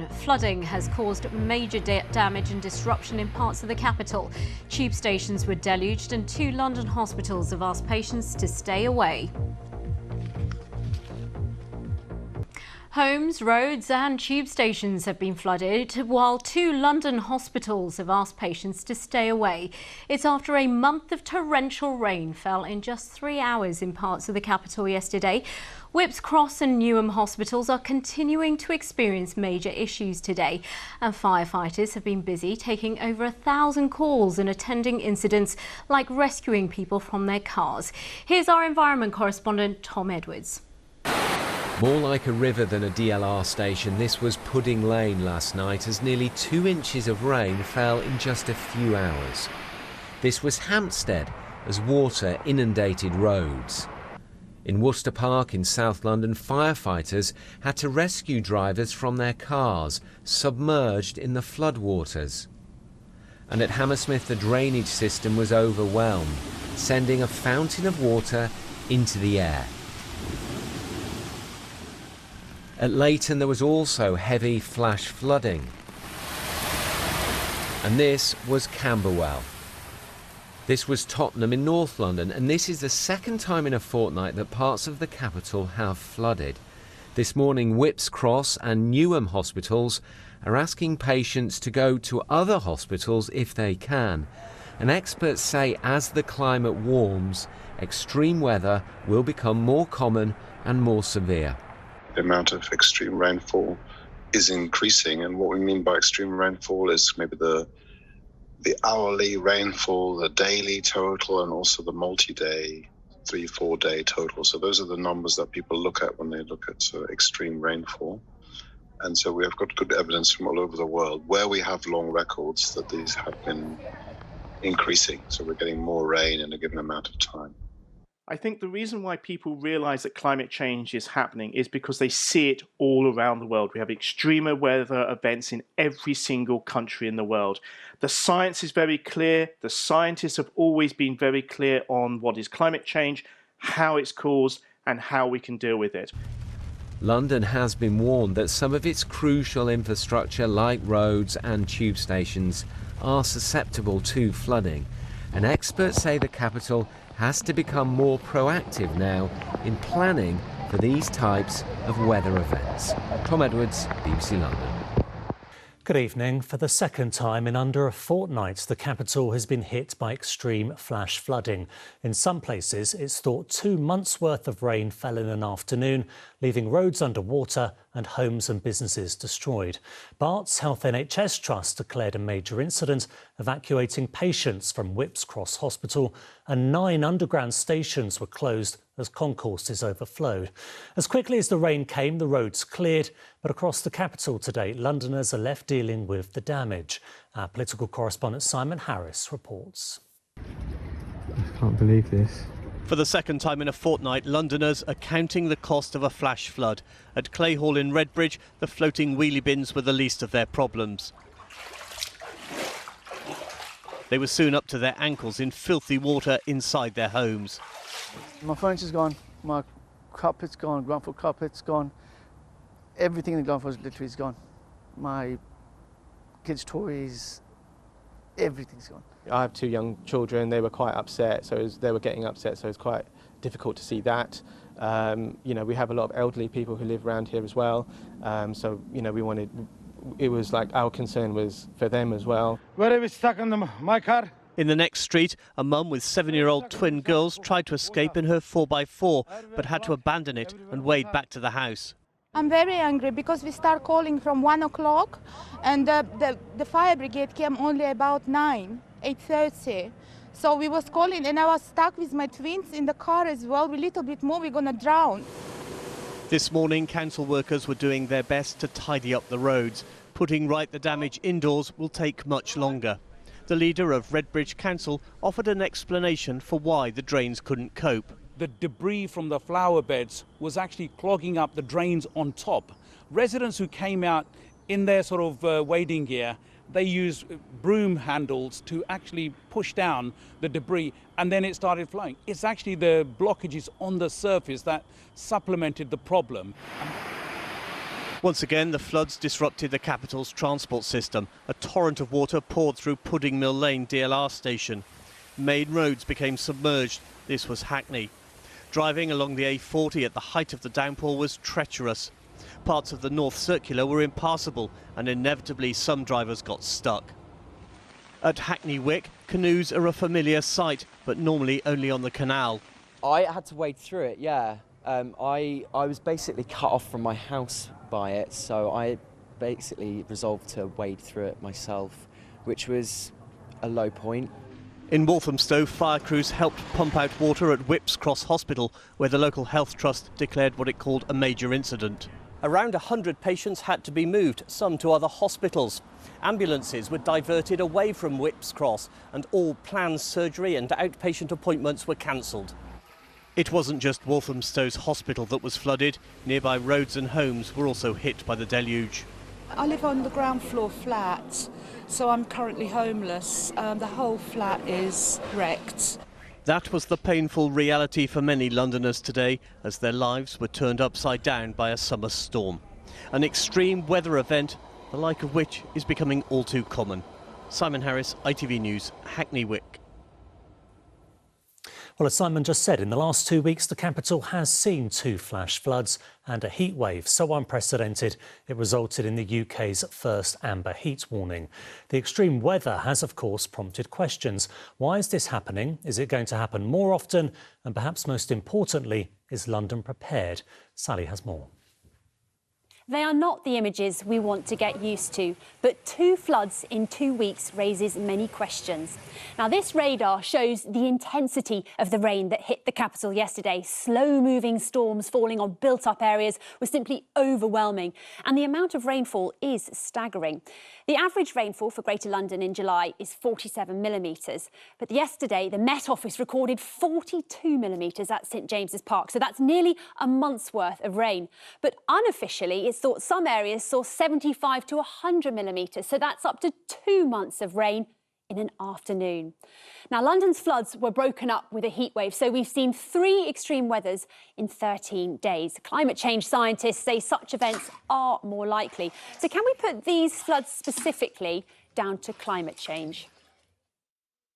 London. Flooding has caused major damage and disruption in parts of the capital. Tube stations were deluged and 2 London hospitals have asked patients to stay away. Homes, roads and tube stations have been flooded, while 2 London hospitals have asked patients to stay away. It's after a month of torrential rain fell in just 3 hours in parts of the capital yesterday. Whipps Cross and Newham hospitals are continuing to experience major issues today, and firefighters have been busy taking over 1,000 calls and attending incidents like rescuing people from their cars. Here's our environment correspondent Tom Edwards. More like a river than a DLR station, this was Pudding Lane last night as nearly 2 inches of rain fell in just a few hours. This was Hampstead as water inundated roads. In Worcester Park in South London, firefighters had to rescue drivers from their cars, submerged in the floodwaters. And at Hammersmith, the drainage system was overwhelmed, sending a fountain of water into the air. At Leighton, there was also heavy flash flooding. And this was Camberwell. This was Tottenham in North London, and this is the second time in a fortnight that parts of the capital have flooded. This morning, Whipps Cross and Newham hospitals are asking patients to go to other hospitals if they can. And experts say as the climate warms, extreme weather will become more common and more severe. The amount of extreme rainfall is increasing, and what we mean by extreme rainfall is maybe the hourly rainfall, the daily total, and also the multi-day, 3-4 day total. So those are the numbers that people look at when they look at extreme rainfall. And so we have got good evidence from all over the world where we have long records that these have been increasing. So we're getting more rain in a given amount of time. I think the reason why people realise that climate change is happening is because they see it all around the world. We have extreme weather events in every single country in the world. The science is very clear. The scientists have always been very clear on what is climate change, how it's caused, and how we can deal with it. London has been warned that some of its crucial infrastructure, like roads and tube stations, are susceptible to flooding. And experts say the capital has to become more proactive now in planning for these types of weather events. Tom Edwards, BBC London. Good evening. For the second time in under a fortnight, the capital has been hit by extreme flash flooding. In some places, it's thought 2 months' worth of rain fell in an afternoon, leaving roads underwater and homes and businesses destroyed. Barts Health NHS Trust declared a major incident, evacuating patients from Whipps Cross Hospital, and 9 underground stations were closed as concourses overflowed. As quickly as the rain came, the roads cleared, but across the capital today, Londoners are left dealing with the damage. Our political correspondent Simon Harris reports. I can't believe this. For the second time in a fortnight, Londoners are counting the cost of a flash flood. At Clay Hall in Redbridge, the floating wheelie bins were the least of their problems. They were soon up to their ankles in filthy water inside their homes. My furniture's gone, my carpet's gone, ground floor carpet's gone. Everything in the ground floor literally is gone. My kids' toys, everything's gone. I have 2 young children. They were quite upset, they were getting upset, so it's quite difficult to see that. You know, we have a lot of elderly people who live around here as well, so you know, it was like our concern was for them as well. Where are we stuck in my car? In the next street, a mum with 7-year-old twin girls tried to escape in her 4x4, but had to abandon it and wade back to the house. I'm very angry because we start calling from 1 o'clock and the fire brigade came only about 8:30. So we was calling and I was stuck with my twins in the car as well. We little bit more, we're gonna drown. This morning, council workers were doing their best to tidy up the roads. Putting right the damage indoors will take much longer. The leader of Redbridge Council offered an explanation for why the drains couldn't cope. The debris from the flower beds was actually clogging up the drains on top. Residents who came out in their sort of wading gear, they used broom handles to actually push down the debris, and then it started flowing. It's actually the blockages on the surface that supplemented the problem. Once again, the floods disrupted the capital's transport system. A torrent of water poured through Pudding Mill Lane DLR station. Main roads became submerged. This was Hackney. Driving along the A40 at the height of the downpour was treacherous. Parts of the North Circular were impassable, and inevitably some drivers got stuck. At Hackney Wick, canoes are a familiar sight, but normally only on the canal. I had to wade through it, yeah. I was basically cut off from my house by it, so I basically resolved to wade through it myself, which was a low point. In Walthamstow, fire crews helped pump out water at Whipps Cross Hospital, where the local health trust declared what it called a major incident. Around 100 patients had to be moved, some to other hospitals. Ambulances were diverted away from Whipps Cross, and all planned surgery and outpatient appointments were cancelled. It wasn't just Walthamstow's hospital that was flooded. Nearby roads and homes were also hit by the deluge. I live on the ground floor flat, so I'm currently homeless. The whole flat is wrecked. That was the painful reality for many Londoners today, as their lives were turned upside down by a summer storm. An extreme weather event, the like of which is becoming all too common. Simon Harris, ITV News, Hackney Wick. Well, as Simon just said, in the last 2 weeks, the capital has seen 2 flash floods and a heat wave so unprecedented it resulted in the UK's first amber heat warning. The extreme weather has, of course, prompted questions. Why is this happening? Is it going to happen more often? And perhaps most importantly, is London prepared? Sally has more. They are not the images we want to get used to, but 2 floods in 2 weeks raises many questions. Now, this radar shows the intensity of the rain that hit the capital yesterday. Slow-moving storms falling on built-up areas was simply overwhelming, and the amount of rainfall is staggering. The average rainfall for Greater London in July is 47 millimetres, but yesterday the Met Office recorded 42 millimetres at St James's Park, so that's nearly a month's worth of rain. But unofficially, it's thought some areas saw 75 to 100 millimetres, so that's up to 2 months of rain in an afternoon. Now, London's floods were broken up with a heat wave, so we've seen 3 extreme weathers in 13 days. Climate change scientists say such events are more likely. So can we put these floods specifically down to climate change?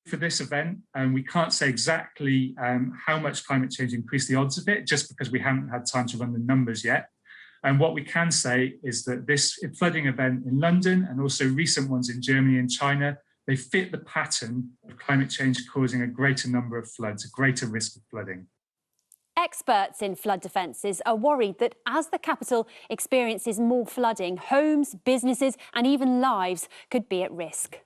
For this event, we can't say exactly how much climate change increased the odds of it, just because we haven't had time to run the numbers yet. And what we can say is that this flooding event in London and also recent ones in Germany and China, they fit the pattern of climate change causing a greater number of floods, a greater risk of flooding. Experts in flood defences are worried that as the capital experiences more flooding, homes, businesses and even lives could be at risk.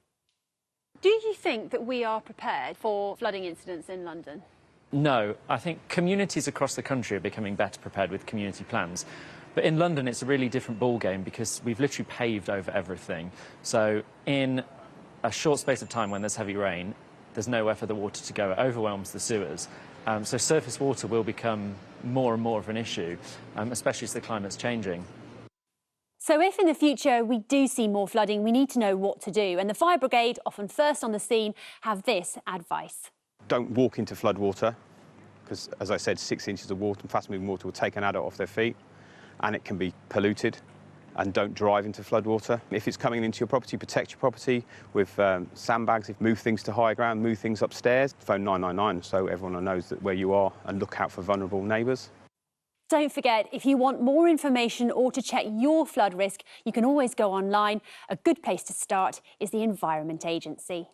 Do you think that we are prepared for flooding incidents in London? No, I think communities across the country are becoming better prepared with community plans. But in London, it's a really different ballgame because we've literally paved over everything. So in a short space of time when there's heavy rain, there's nowhere for the water to go. It overwhelms the sewers. So surface water will become more and more of an issue, especially as the climate's changing. So if in the future we do see more flooding, we need to know what to do. And the fire brigade, often first on the scene, have this advice. Don't walk into flood water because, as I said, 6 inches of water, fast-moving water, will take an adult off their feet and it can be polluted. And don't drive into floodwater. If it's coming into your property, protect your property with sandbags. Move things to higher ground, move things upstairs. Phone 999 so everyone knows that where you are and look out for vulnerable neighbours. Don't forget, if you want more information or to check your flood risk, you can always go online. A good place to start is the Environment Agency.